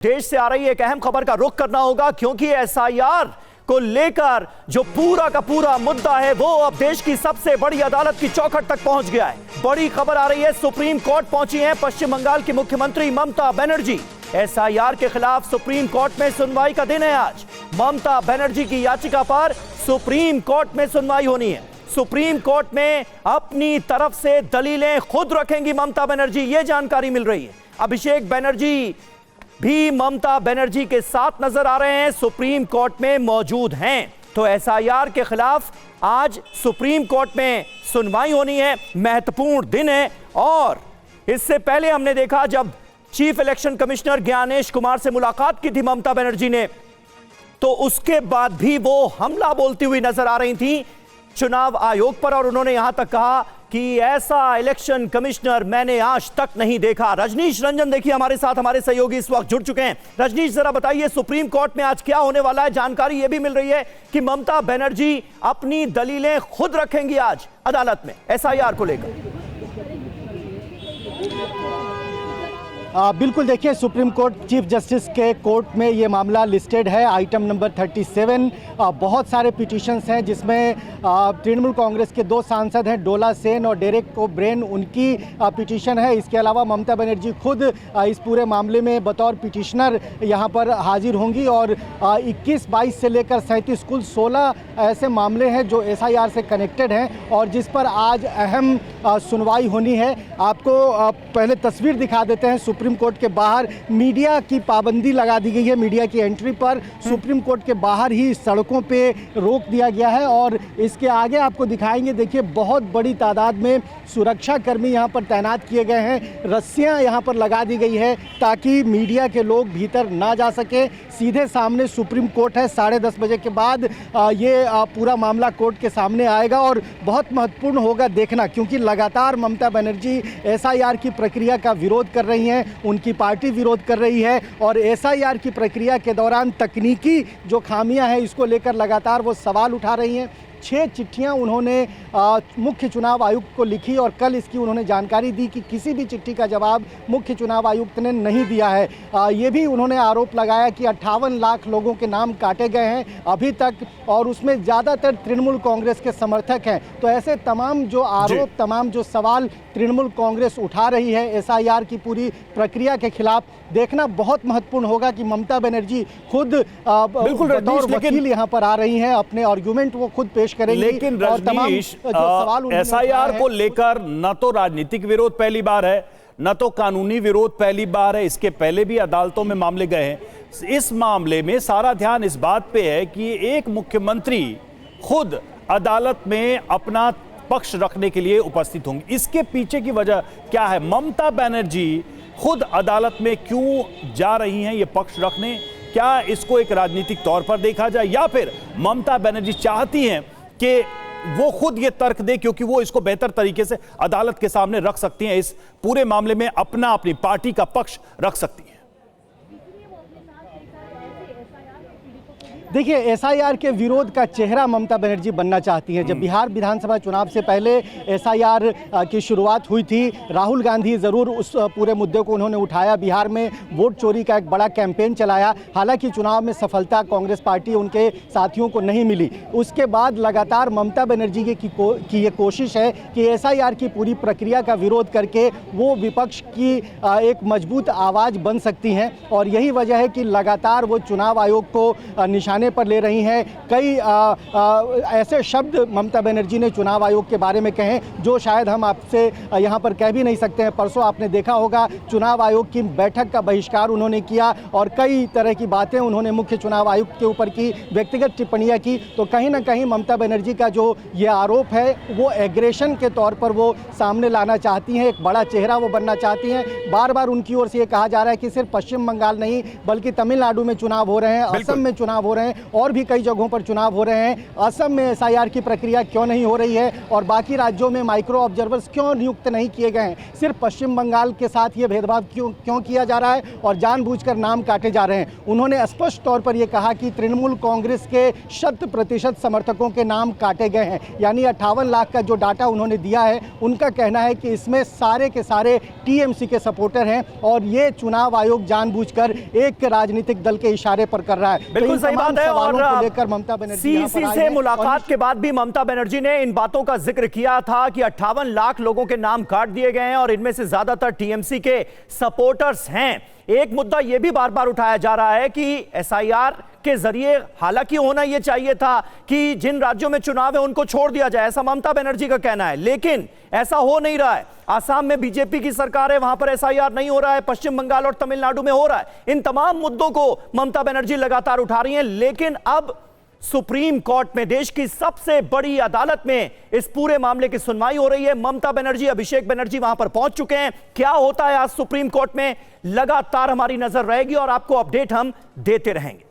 देश से आ रही एक अहम खबर का रुख करना होगा, क्योंकि एसआईआर को लेकर जो पूरा का पूरा मुद्दा है वो अब देश की सबसे बड़ी अदालत की चौखट तक पहुंच गया है। बड़ी खबर आ रही है, सुप्रीम कोर्ट पहुंची हैं पश्चिम बंगाल की मुख्यमंत्री ममता बनर्जी। एसआईआर के खिलाफ सुप्रीम कोर्ट में सुनवाई का दिन है आज। ममता बनर्जी की याचिका पर सुप्रीम कोर्ट में सुनवाई होनी है। सुप्रीम कोर्ट में अपनी तरफ से दलीलें खुद रखेंगी ममता बनर्जी, ये जानकारी मिल रही है। अभिषेक बनर्जी भी ममता बनर्जी के साथ नजर आ रहे हैं, सुप्रीम कोर्ट में मौजूद हैं। तो एसआईआर के खिलाफ आज सुप्रीम कोर्ट में सुनवाई होनी है, महत्वपूर्ण दिन है। और इससे पहले हमने देखा जब chief election commissioner Gyanesh Kumar से मुलाकात की थी ममता बनर्जी ने, तो उसके बाद भी वो हमला बोलती हुई नजर आ रही थी चुनाव आयोग पर, और उन्होंने यहां तक कहा कि ऐसा इलेक्शन कमिश्नर मैंने आज तक नहीं देखा। रजनीश रंजन देखिए हमारे साथ, हमारे सहयोगी इस वक्त जुड़ चुके हैं। रजनीश, जरा बताइए सुप्रीम कोर्ट में आज क्या होने वाला है। जानकारी यह भी मिल रही है कि ममता बनर्जी अपनी दलीलें खुद रखेंगी आज अदालत में एसआईआर को लेकर। बिल्कुल, देखिए सुप्रीम कोर्ट चीफ जस्टिस के कोर्ट में ये मामला लिस्टेड है, आइटम नंबर 37। बहुत सारे पिटिशंस हैं जिसमें तृणमूल कांग्रेस के 2 सांसद हैं, डोला सेन और डेरेक ओब्रेन, उनकी पिटिशन है। इसके अलावा ममता बनर्जी खुद इस पूरे मामले में बतौर पिटिशनर यहाँ पर हाजिर होंगी। और 21, 22 से लेकर 37 कुल 16 ऐसे मामले हैं जो एसआईआर से कनेक्टेड हैं और जिस पर आज अहम सुनवाई होनी है। आपको पहले तस्वीर दिखा देते हैं। सुप्रीम कोर्ट के बाहर मीडिया की पाबंदी लगा दी गई है। मीडिया की एंट्री पर सुप्रीम कोर्ट के बाहर ही सड़कों पे रोक दिया गया है। और इसके आगे आपको दिखाएंगे, देखिए बहुत बड़ी तादाद में सुरक्षा कर्मी यहाँ पर तैनात किए गए हैं। रस्सियाँ यहाँ पर लगा दी गई है ताकि मीडिया के लोग भीतर ना जा सके। सीधे सामने सुप्रीम कोर्ट है। 10:30 बजे के बाद ये पूरा मामला कोर्ट के सामने आएगा और बहुत महत्वपूर्ण होगा देखना, क्योंकि लगातार ममता बनर्जी एसआईआर की प्रक्रिया का विरोध कर रही हैं, उनकी पार्टी विरोध कर रही है। और एसआईआर की प्रक्रिया के दौरान तकनीकी जो खामियां हैं इसको लेकर लगातार वो सवाल उठा रही हैं। 6 चिट्ठियां उन्होंने मुख्य चुनाव आयुक्त को लिखी और कल इसकी उन्होंने जानकारी दी कि किसी भी चिट्ठी का जवाब मुख्य चुनाव आयुक्त ने नहीं दिया है। ये भी उन्होंने आरोप लगाया कि 58 लाख लोगों के नाम काटे गए हैं अभी तक, और उसमें ज़्यादातर तृणमूल कांग्रेस के समर्थक हैं। तो ऐसे तमाम जो आरोप, तमाम जो सवाल तृणमूल कांग्रेस उठा रही है एसआईआर की पूरी प्रक्रिया के खिलाफ, देखना बहुत महत्वपूर्ण होगा कि ममता बनर्जी खुद बतौर वकील यहाँ पर आ रही हैं, अपने आर्गुमेंट वो खुद पेश करेंगे। लेकिन रजनीश, एसआईआर को लेकर न तो राजनीतिक विरोध पहली बार है, न तो कानूनी विरोध पहली बार है। इसके पहले भी अदालतों में मामले गए हैं। इस मामले में सारा ध्यान इस बात पे है कि एक मुख्यमंत्री खुद अदालत में अपना पक्ष रखने के लिए उपस्थित होंगे। इसके पीछे की वजह क्या है? ममता बनर्जी खुद अदालत में क्यों जा रही हैं ये पक्ष रखने? क्या इसको एक राजनीतिक तौर पर देखा जाए, या फिर ममता बनर्जी चाहती हैं कि वो खुद ये तर्क दे, क्योंकि वो इसको बेहतर तरीके से अदालत के सामने रख सकती हैं, इस पूरे मामले में अपनी पार्टी का पक्ष रख सकती हैं? देखिए, एसआईआर के विरोध का चेहरा ममता बनर्जी बनना चाहती हैं। जब बिहार विधानसभा चुनाव से पहले एसआईआर की शुरुआत हुई थी, राहुल गांधी ज़रूर उस पूरे मुद्दे को उन्होंने उठाया। बिहार में वोट चोरी का एक बड़ा कैंपेन चलाया। हालांकि चुनाव में सफलता कांग्रेस पार्टी, उनके साथियों को नहीं मिली। उसके बाद लगातार ममता बनर्जी की ये कोशिश है कि एसआईआर की पूरी प्रक्रिया का विरोध करके वो विपक्ष की एक मजबूत आवाज़ बन सकती हैं। और यही वजह है कि लगातार वो चुनाव आयोग को निशाने पर ले रही हैं। कई ऐसे शब्द ममता बनर्जी ने चुनाव आयोग के बारे में कहे जो शायद हम आपसे यहाँ पर कह भी नहीं सकते हैं। परसों आपने देखा होगा चुनाव आयोग की बैठक का बहिष्कार उन्होंने किया और कई तरह की बातें उन्होंने मुख्य चुनाव आयुक्त के ऊपर की, व्यक्तिगत टिप्पणियाँ की। तो कहीं ना कहीं ममता बनर्जी का जो ये आरोप है वो एग्रेशन के तौर पर वो सामने लाना चाहती हैं, एक बड़ा चेहरा वो बनना चाहती हैं। बार बार उनकी ओर से ये कहा जा रहा है कि सिर्फ पश्चिम बंगाल नहीं बल्कि तमिलनाडु में चुनाव हो रहे हैं, असम में चुनाव हो रहे हैं, हैं और भी कई जगहों पर चुनाव हो रहे हैं। असम में एसआईआर की प्रक्रिया क्यों नहीं हो रही है और बाकी राज्यों में माइक्रो ऑब्जर्वर्स क्यों नियुक्त नहीं किए गए हैं? सिर्फ पश्चिम बंगाल के साथ ये भेदभाव क्यों किया जा रहा है और जानबूझकर नाम काटे जा रहे हैं? उन्होंने स्पष्ट तौर पर यह कहा कि तृणमूल कांग्रेस के 100% समर्थकों के नाम काटे गए हैं। यानी 58 लाख का जो डाटा उन्होंने दिया है, उनका कहना है कि इसमें सारे के सारे टीएमसी के सपोर्टर हैं और ये चुनाव आयोग जानबूझकर एक राजनीतिक दल के इशारे पर कर रहा है। बिल्कुल सही बात है। और लेकर ममता बनर्जी सीसी से मुलाकात के बाद भी ममता बनर्जी ने इन बातों का जिक्र किया था कि 58 लाख लोगों के नाम काट दिए गए हैं और इनमें से ज्यादातर टीएमसी के सपोर्टर्स हैं। एक मुद्दा यह भी बार बार उठाया जा रहा है कि एसआईआर के जरिए, हालांकि होना यह चाहिए था कि जिन राज्यों में चुनाव है उनको छोड़ दिया जाए, ऐसा ममता बनर्जी का कहना है, लेकिन ऐसा हो नहीं रहा है। आसाम में बीजेपी की सरकार है, वहां पर एसआईआर नहीं हो रहा है, पश्चिम बंगाल और तमिलनाडु में हो रहा है। इन तमाम मुद्दों को ममता बनर्जी लगातार उठा रही हैं, लेकिन अब सुप्रीम कोर्ट में, देश की सबसे बड़ी अदालत में इस पूरे मामले की सुनवाई हो रही है। ममता बनर्जी, अभिषेक बनर्जी वहां पर पहुंच चुके हैं। क्या होता है आज सुप्रीम कोर्ट में, लगातार हमारी नजर रहेगी और आपको अपडेट हम देते रहेंगे।